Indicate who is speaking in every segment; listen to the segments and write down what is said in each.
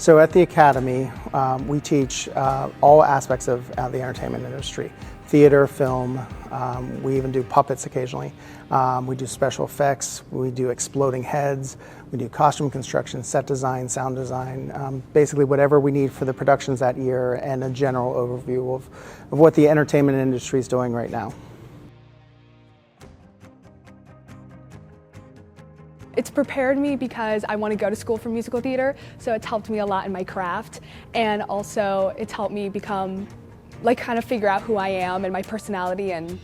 Speaker 1: So at the Academy, we teach all aspects of the entertainment industry. Theater, film, we even do puppets occasionally. We do special effects, we do exploding heads, we do costume construction, set design, sound design, basically whatever we need for the productions that year, and a general overview of what the entertainment industry is doing right now.
Speaker 2: It's prepared me because I want to go to school for musical theater, so it's helped me a lot in my craft, and also it's helped me become, kind of figure out who I am and my personality and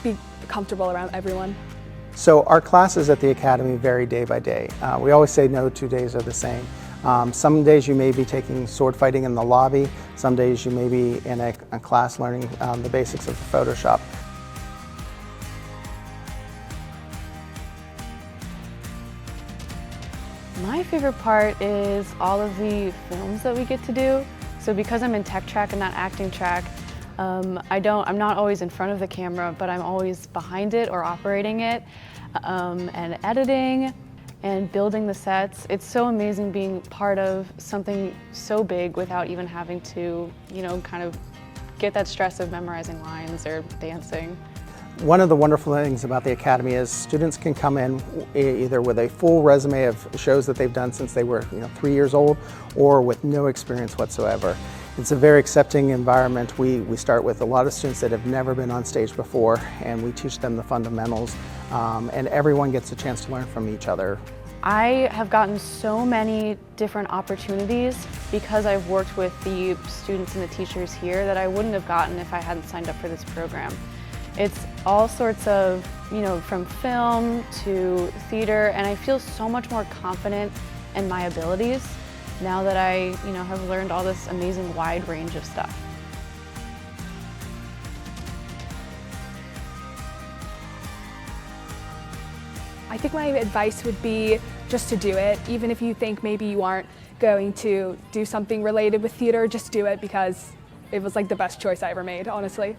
Speaker 2: be comfortable around everyone.
Speaker 1: So our classes at the Academy vary day by day. We always say no 2 days are the same. Some days you may be taking sword fighting in the lobby, some days you may be in a class learning the basics of Photoshop.
Speaker 3: My favorite part is all of the films that we get to do. So because I'm in tech track and not acting track, I'm not always in front of the camera, but I'm always behind it or operating it, and editing and building the sets. It's so amazing being part of something so big without even having to, kind of get that stress of memorizing lines or dancing.
Speaker 1: One of the wonderful things about the Academy is students can come in either with a full resume of shows that they've done since they were 3 years old, or with no experience whatsoever. It's a very accepting environment. We start with a lot of students that have never been on stage before, and we teach them the fundamentals, and everyone gets a chance to learn from each other.
Speaker 3: I have gotten so many different opportunities because I've worked with the students and the teachers here that I wouldn't have gotten if I hadn't signed up for this program. It's all sorts of, from film to theater, and I feel so much more confident in my abilities now that I, have learned all this amazing wide range of stuff.
Speaker 2: I think my advice would be just to do it. Even if you think maybe you aren't going to do something related with theater, just do it because it was the best choice I ever made, honestly.